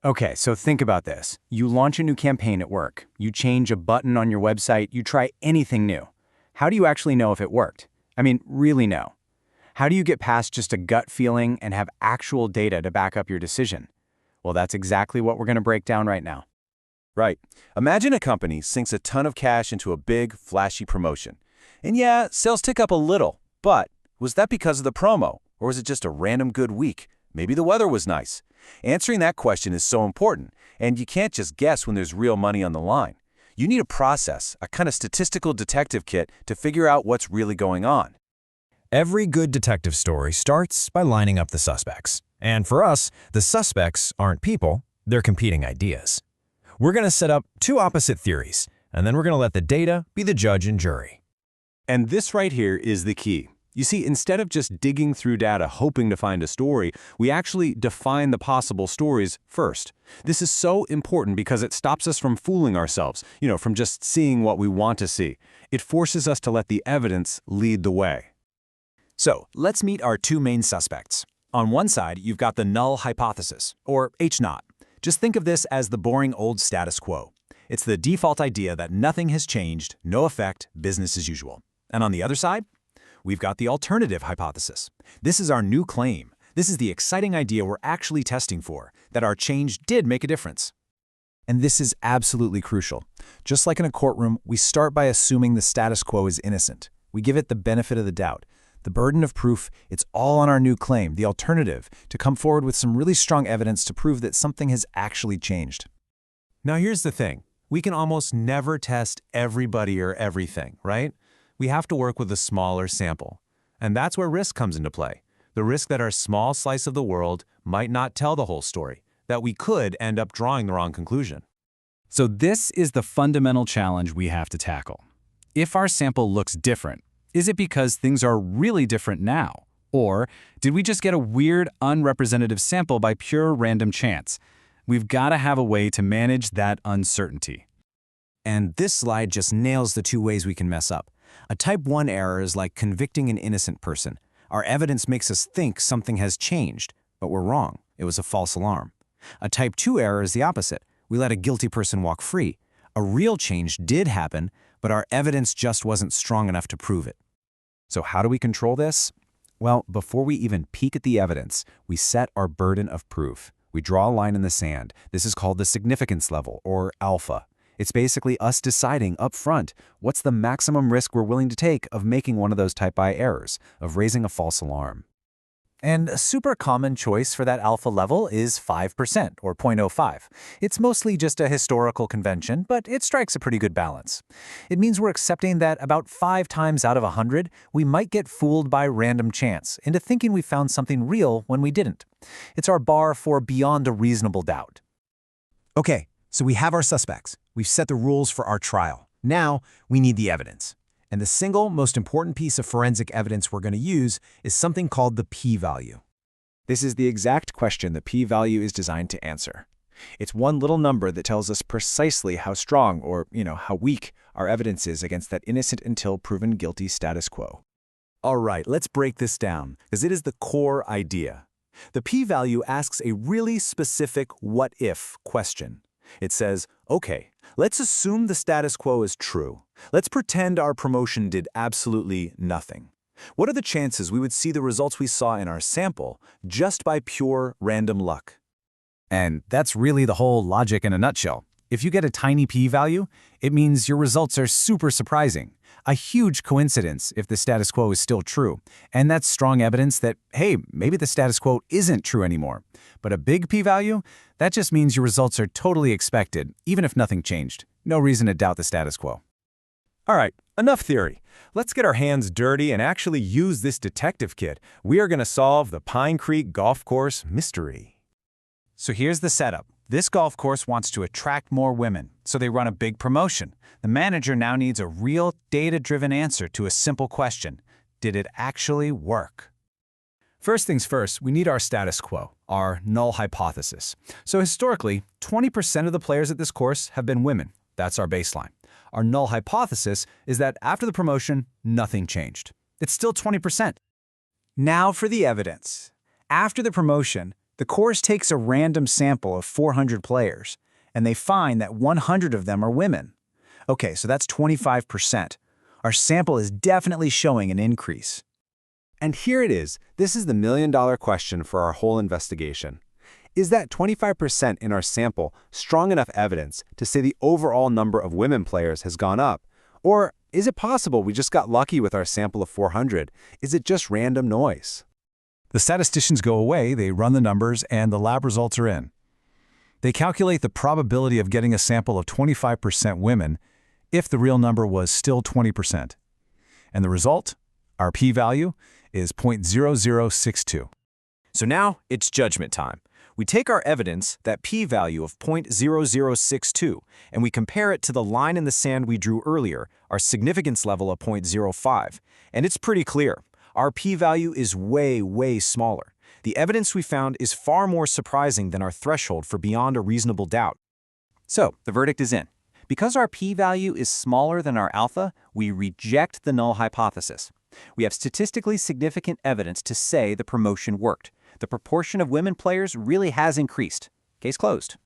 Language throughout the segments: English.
Okay, so think about this. You launch a new campaign at work. You change a button on your website. You try anything new. How do you actually know if it worked? I mean, really know. How do you get past just a gut feeling and have actual data to back up your decision? Well, that's exactly what we're going to break down right now. Right. Imagine a company sinks a ton of cash into a big, flashy promotion. And yeah, sales tick up a little, but was that because of the promo? Or was it just a random good week? Maybe the weather was nice. Answering that question is so important, and you can't just guess when there's real money on the line. You need a process, a kind of statistical detective kit to figure out what's really going on. Every good detective story starts by lining up the suspects. And for us, the suspects aren't people, they're competing ideas. We're going to set up two opposite theories, and then we're going to let the data be the judge and jury. And this right here is the key. You see, instead of just digging through data hoping to find a story, we actually define the possible stories first. This is so important because it stops us from fooling ourselves, from just seeing what we want to see. It forces us to let the evidence lead the way. So, let's meet our two main suspects. On one side, you've got the null hypothesis, or H0. Just think of this as the boring old status quo. It's the default idea that nothing has changed, no effect, business as usual. And on the other side, we've got the alternative hypothesis. This is our new claim. This is the exciting idea we're actually testing for, that our change did make a difference. And this is absolutely crucial. Just like in a courtroom, we start by assuming the status quo is innocent. We give it the benefit of the doubt. The burden of proof, it's all on our new claim, the alternative, to come forward with some really strong evidence to prove that something has actually changed. Now here's the thing. We can almost never test everybody or everything, right? We have to work with a smaller sample. And that's where risk comes into play. The risk that our small slice of the world might not tell the whole story, that we could end up drawing the wrong conclusion. So this is the fundamental challenge we have to tackle. If our sample looks different, is it because things are really different now? Or did we just get a weird, unrepresentative sample by pure random chance? We've got to have a way to manage that uncertainty. And this slide just nails the two ways we can mess up. A type 1 error is like convicting an innocent person. Our evidence makes us think something has changed, but we're wrong. It was a false alarm. A type 2 error is the opposite. We let a guilty person walk free. A real change did happen, but our evidence just wasn't strong enough to prove it. So how do we control this? Well, before we even peek at the evidence, we set our burden of proof. We draw a line in the sand. This is called the significance level, or alpha. It's basically us deciding up front what's the maximum risk we're willing to take of making one of those type I errors, of raising a false alarm. And a super common choice for that alpha level is 5%, or 0.05. It's mostly just a historical convention, but it strikes a pretty good balance. It means we're accepting that about 5 times out of 100, we might get fooled by random chance into thinking we found something real when we didn't. It's our bar for beyond a reasonable doubt. Okay, so we have our suspects. We've set the rules for our trial. Now, we need the evidence. And the single most important piece of forensic evidence we're going to use is something called the p-value. This is the exact question the p-value is designed to answer. It's one little number that tells us precisely how strong or, how weak our evidence is against that innocent until proven guilty status quo. All right, let's break this down, because it is the core idea. The p-value asks a really specific what-if question. It says, okay, let's assume the status quo is true. Let's pretend our promotion did absolutely nothing. What are the chances we would see the results we saw in our sample just by pure random luck? And that's really the whole logic in a nutshell. If you get a tiny p-value, it means your results are super surprising. A huge coincidence if the status quo is still true. And that's strong evidence that, hey, maybe the status quo isn't true anymore. But a big p-value, that just means your results are totally expected, even if nothing changed. No reason to doubt the status quo. All right, enough theory. Let's get our hands dirty and actually use this detective kit. We are going to solve the Pine Creek Golf Course mystery. So here's the setup. This golf course wants to attract more women, so they run a big promotion. The manager now needs a real data-driven answer to a simple question. Did it actually work? First things first, we need our status quo, our null hypothesis. So historically, 20% of the players at this course have been women. That's our baseline. Our null hypothesis is that after the promotion, nothing changed. It's still 20%. Now for the evidence. After the promotion, The course takes a random sample of 400 players, and they find that 100 of them are women. Okay, so that's 25%. Our sample is definitely showing an increase. And here it is. This is the million-dollar question for our whole investigation. Is that 25% in our sample strong enough evidence to say the overall number of women players has gone up? Or is it possible we just got lucky with our sample of 400? Is it just random noise? The statisticians go away, they run the numbers, and the lab results are in. They calculate the probability of getting a sample of 25% women if the real number was still 20%. And the result? Our p-value is 0.0062. So now it's judgment time. We take our evidence, that p-value of 0.0062, and we compare it to the line in the sand we drew earlier, our significance level of 0.05. And it's pretty clear. Our p-value is way, way smaller. The evidence we found is far more surprising than our threshold for beyond a reasonable doubt. So, the verdict is in. Because our p-value is smaller than our alpha, we reject the null hypothesis. We have statistically significant evidence to say the promotion worked. The proportion of women players really has increased. Case closed.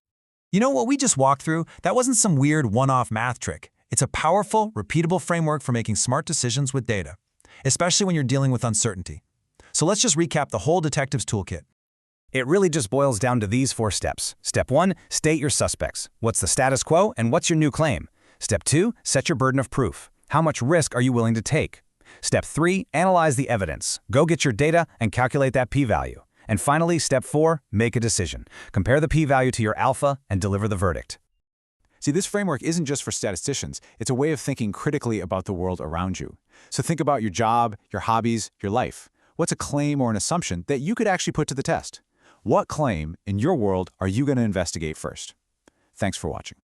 You know what we just walked through? That wasn't some weird one-off math trick. It's a powerful, repeatable framework for making smart decisions with data, especially when you're dealing with uncertainty. So let's just recap the whole detective's toolkit. It really just boils down to these 4 steps. Step 1, state your suspects. What's the status quo and what's your new claim? Step 2, set your burden of proof. How much risk are you willing to take? Step 3, analyze the evidence. Go get your data and calculate that p-value. And finally, step 4, make a decision. Compare the p-value to your alpha and deliver the verdict. See, this framework isn't just for statisticians. It's a way of thinking critically about the world around you. So think about your job, your hobbies, your life. What's a claim or an assumption that you could actually put to the test? What claim in your world are you going to investigate first? Thanks for watching.